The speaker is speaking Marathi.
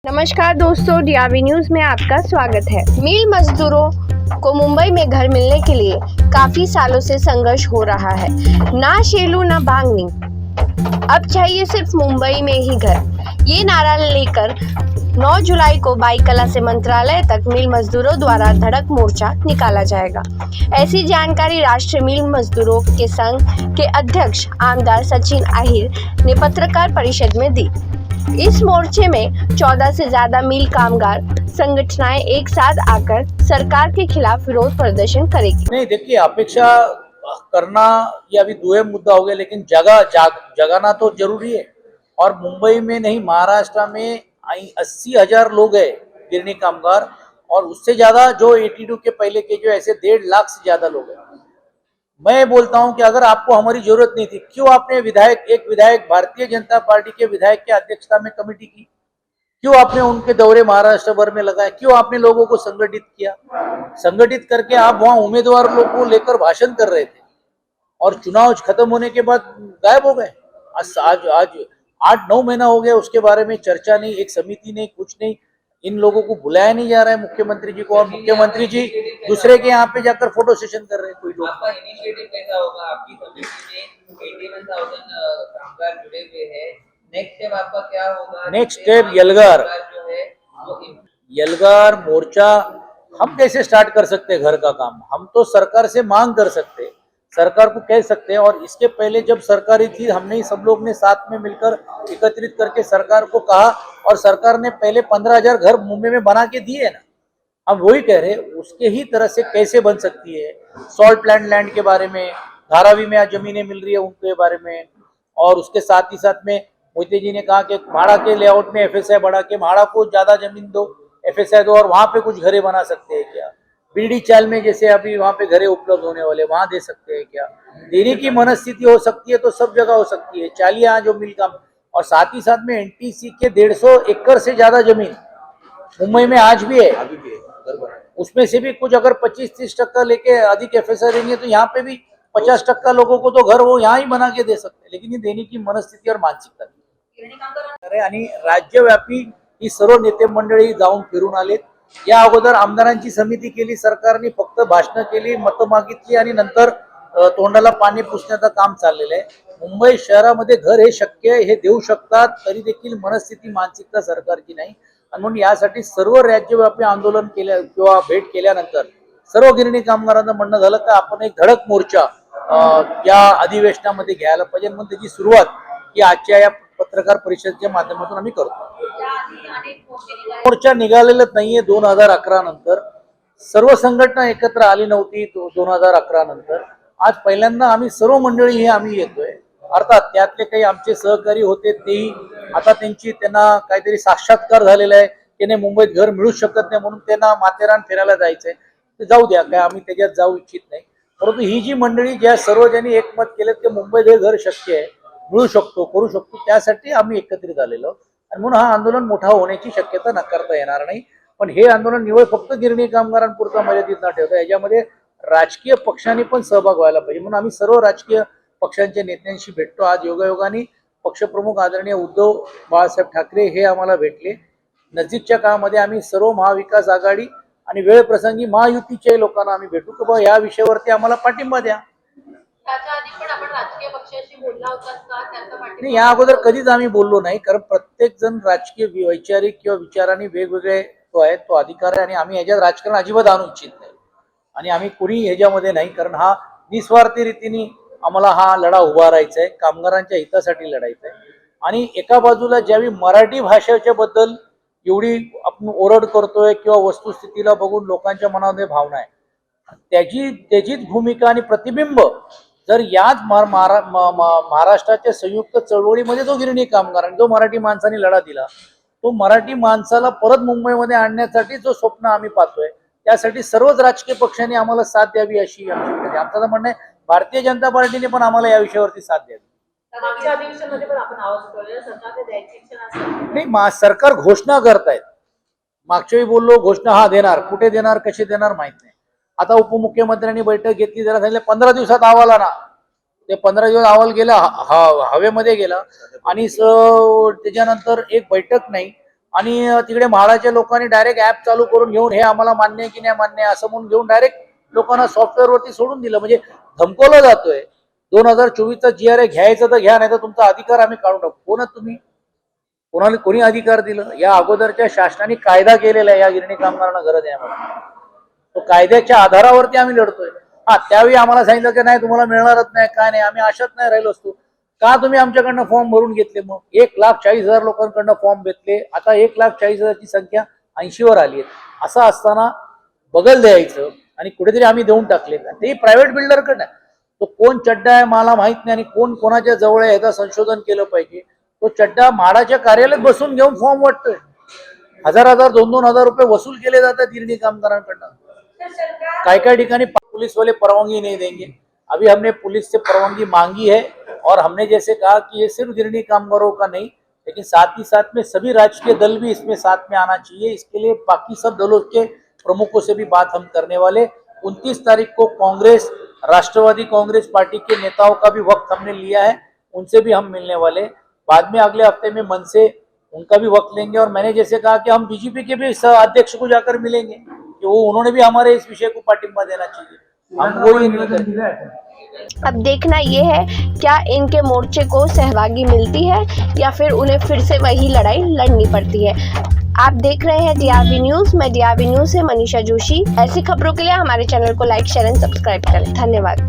नमस्कार दोस्तों, डीआरवी न्यूज में आपका स्वागत है। मिल मजदूरों को मुंबई में घर मिलने के लिए काफी सालों से संघर्ष हो रहा है। ना शेलू ना बांगनी, अब चाहिए सिर्फ मुंबई में ही घर। ये नारा लेकर 9 जुलाई को बाईकला से मंत्रालय तक मिल मजदूरों द्वारा धड़क मोर्चा निकाला जाएगा। ऐसी जानकारी राष्ट्रीय मिल मजदूरों के संघ के अध्यक्ष आमदार सचिन आहिर ने पत्रकार परिषद में दी। इस मोर्चे में 14 से ज्यादा मिल कामगार संगठनाएं एक साथ आकर सरकार के खिलाफ विरोध प्रदर्शन करेगी। नहीं, देखिए, अपेक्षा करना ये अभी दुयम मुद्दा हो गया, लेकिन जगाना तो जरूरी है। और मुंबई में नहीं, महाराष्ट्र में 80,000 लोग हैं गिरनी कामगार, और उससे ज्यादा जो 82 के पहले के जो ऐसे 1.5 लाख से ज्यादा लोग हैं। मैं बोलता हूं कि अगर आपको हमारी जरूरत नहीं थी, क्यों आपने एक विधायक भारतीय जनता पार्टी के विधायक की अध्यक्षता में कमेटी की? क्यों आपने उनके दौरे महाराष्ट्र भर में लगाए? क्यों आपने लोगों को संगठित किया? संगठित करके आप वहां उम्मीदवार लोगों को लेकर भाषण कर रहे थे, और चुनाव खत्म होने के बाद गायब हो गए। आज आज 8-9 महीना हो गया, उसके बारे में चर्चा नहीं, एक समिति नहीं, कुछ नहीं। इन लोगों को बुलाया नहीं जा रहा है मुख्यमंत्री जी को, और मुख्यमंत्री जी दूसरे के यहाँ पे जाकर फोटो सेशन कर रहे हैं। कोई लोग आपका इनिशिएटिव कैसा होगा? आपकी कमेटी में 81,000 कामगार जुड़े हुए हैं। नेक्स्ट स्टेप आपका क्या होगा? नेक्स्ट स्टेप यलगार जो है वो यलगार मोर्चा हम कैसे स्टार्ट कर सकते हैं? घर का काम हम तो सरकार से मांग कर सकते हैं, सरकार को कह सकते हैं। और इसके पहले जब सरकारी थी, हमने ही सब लोग ने साथ में मिलकर एकत्रित करके सरकार को कहा, और सरकार ने पहले 15,000 घर मुंबई में बना के दिए ना। हम वही कह रहे हैं, उसके ही तरह से कैसे बन सकती है। सॉल्ट प्लांट लैंड के बारे में, धारावी में आज जमीनें मिल रही है उनके बारे में, और उसके साथ ही साथ में मोदी जी ने कहा कि भाड़ा के लेआउट में एफएसआई बढ़ा के भाड़ा को ज्यादा जमीन दो, एफएसआई दो, और वहां पे कुछ घरे बना सकते हैं क्या? बीडी चाल में जैसे अभी वहां पे घरे उपलब्ध होने वाले, वहां दे सकते हैं क्या? देने की मनस्थिति हो सकती है तो सब जगह हो सकती है। चालिया जो मिल का, और साथ ही साथ में एनटीसी के 150 एकड़ से ज्यादा जमीन मुंबई में आज भी है। उसमें से भी कुछ अगर 25-30% लेके अधिक एफएसआई देंगे तो यहाँ पे भी 50% लोगों को तो घर वो यहाँ ही बना के दे सकते हैं। लेकिन ये देने की मनस्थिती और मानसिकता नाही। आणि राज्यव्यापी ही सर्व नेते मंडळी जाऊन फिरून आलेत। या अगोदर आमदारांची समिती केली, सरकारने फक्त भाषण केली, मतं मागितली, आणि नंतर तोंडाला पाणी पुसण्याचं काम चाललेलं आहे। मुंबई शहरामध्ये घर हे शक्य आहे, हे देऊ शकतात, तरी देखील मनस्थिती मानसिकता सरकारची नाही। आणि म्हणून यासाठी सर्व राज्यव्यापी आंदोलन केल्या किंवा भेट केल्यानंतर सर्व गिरणी कामगारांचं म्हणणं झालं की आपण एक धडक मोर्चा या अधिवेशनामध्ये घ्यायला पाहिजे। म्हणून त्याची सुरुवात ही आजच्या या पत्रकार परिषदेच्या माध्यमातून आम्ही करतो। मोर्चा निघालेलाच नाहीये 2011 नंतर, सर्व संघटना एकत्र आली नव्हती 2011 नंतर। आज पहिल्यांदा आम्ही सर्व मंडळी हे आम्ही येतोय। अर्थात त्यातले काही आमचे सहकारी होते, तेही आता त्यांना काहीतरी साक्षात्कार झालेला आहे की नाही, मुंबईत घर मिळू शकत नाही, म्हणून त्यांना माथेरान फिरायला जायचंय। ते जाऊ द्या, काय आम्ही त्याच्यात जाऊ इच्छित नाही। परंतु ही जी मंडळी ज्या सर्वजणी एकमत केलेत की मुंबईत हे घर शक्य आहे, मिळू शकतो, करू शकतो, त्यासाठी आम्ही एकत्रित आलेलो। आणि म्हणून हा आंदोलन मोठा होण्याची शक्यता नाकारता येणार नाही। पण हे आंदोलन निवळ फक्त गिरणी कामगारांपुरता मर्यादित न ठेवता याच्यामध्ये राजकीय पक्षांनी पण सहभाग व्हायला पाहिजे। म्हणून आम्ही सर्व राजकीय पक्षांच्या नेत्यांशी भेटतो। आज योगायोगाने पक्षप्रमुख आदरणीय उद्धव बाळासाहेब ठाकरे हे आम्हाला भेटले। नजीकच्या काळामध्ये आम्ही सर्व महाविकास आघाडी आणि वेळ प्रसंगी महायुतीच्या लोकांना आम्ही भेटू की बाबा या विषयावरती आम्हाला पाठिंबा द्या। नाही, या अगोदर कधीच आम्ही बोललो नाही, कारण प्रत्येक जण राजकीय वैचारिक किंवा विचारांनी वेगवेगळे तो आहे, तो अधिकार आहे, आणि आम्ही ह्याच्यात राजकारण अजिबात आणू इच्छित नाही। आणि आम्ही कुणी ह्याच्यामध्ये नाही, कारण हा निस्वार्थी रीतीने आम्हाला हा लढा उभारायचा आहे, कामगारांच्या हितासाठी लढायचा आहे। आणि एका बाजूला ज्यावेळी मराठी भाषेच्या बद्दल एवढी आपण ओरड करतोय किंवा वस्तुस्थितीला बघून लोकांच्या मनामध्ये भावना आहे, त्याचीच भूमिका आणि प्रतिबिंब जर याच महाराष्ट्राच्या संयुक्त चळवळीमध्ये जो गिरणी कामगारांनी जो मराठी माणसाने लढा दिला, तो मराठी माणसाला परत मुंबईमध्ये आणण्यासाठी जो स्वप्न आम्ही पाहतोय, त्यासाठी सर्वच राजकीय पक्षांनी आम्हाला साथ द्यावी अशी आमचं म्हणणं आहे। भारतीय जनता पार्टीने पण आम्हाला या विषयावरती साथ द्यावी। नाही, सरकार घोषणा करतायत। मागच्या वेळी बोललो घोषणा हा देणार, कुठे देणार, कशी देणार माहित नाही। आता उपमुख्यमंत्र्यांनी बैठक घेतली, जरा सांगितलं 15 दिवसात अहवाल आणा। ते 15 दिवस अहवाल गेला, हवेमध्ये गेला, आणि त्याच्यानंतर एक बैठक नाही। आणि तिकडे म्हाडाच्या लोकांनी डायरेक्ट ऍप चालू करून घेऊन हे आम्हाला मान्य आहे की नाही मान्य आहे असं म्हणून घेऊन डायरेक्ट लोकांना सॉफ्टवेअर वरती सोडून दिलं. म्हणजे धमकवलं जातोय 2024चा GRA घ्यायचं तर घ्या, नाही तर तुमचा अधिकार आम्ही काढून टाकू. कोण आहात तुम्ही? कोणी अधिकार दिलं? या अगोदरच्या शासनाने कायदा केलेला आहे या गिरणी कामगारांना घरं देण्यामध्ये. तो कायद्याच्या आधारावरती आम्ही लढतोय. हा, त्यावेळी आम्हाला सांगितलं की नाही तुम्हाला मिळणारच नाही, काय नाही, आम्ही आशात नाही राहिलो असतो. का तुम्ही आमच्याकडनं फॉर्म भरून घेतले? मग 1,40,000 लोकांकडनं फॉर्म घेतले, आता 1,40,000 ची संख्या 80 वर आली आहे. असं असताना बगल द्यायचं आणि कुठेतरी आम्ही देऊन टाकले. ते प्रायव्हेट बिल्डरकडनं. तो कोण चड्डा आहे मला माहित नाही आणि कोण कोणाच्या जवळ आहे ह्याचं संशोधन केलं पाहिजे. तो चड्डा म्हाडाच्या कार्यालयात बसून घेऊन फॉर्म वाटतोय. 1,000 2,000 रुपये वसूल केले जातात गिरणी कामगारांकडनं. काय ठिकाणी पुलिस वाले परवानगी नहीं देंगे. अभी हमने पुलिस से परवानगी मांगी है और हमने जैसे कहा कि ये सिर्फ गिरणी कामगारों का नहीं, लेकिन साथ ही साथ में सभी राजकीय दल भी इसमें साथ में आना चाहिए. इसके लिए बाकी सब दलों के प्रमुखों से भी बात हम करने वाले. 29 तारीख को कांग्रेस, राष्ट्रवादी कांग्रेस पार्टी के नेताओं का भी वक्त हमने लिया है, उनसे भी हम मिलने वाले. बाद में अगले हफ्ते में मन से उनका भी वक्त लेंगे. और मैंने जैसे कहा कि हम बीजेपी के भी अध्यक्ष को जाकर मिलेंगे कि वो उन्होंने भी हमारे इस विषय को पाठिंबा देना चाहिए. हम वो ही निवेदन करेंगे. अब देखना ये है क्या इनके मोर्चे को सहभागी मिलती है या फिर उन्हें फिर से वही लड़ाई लड़नी पड़ती है. आप देख रहे हैं DRV न्यूज. मैं DRV न्यूज से मनीषा जोशी. ऐसी खबरों के लिए हमारे चैनल को लाइक, शेयर एंड सब्सक्राइब करें. धन्यवाद.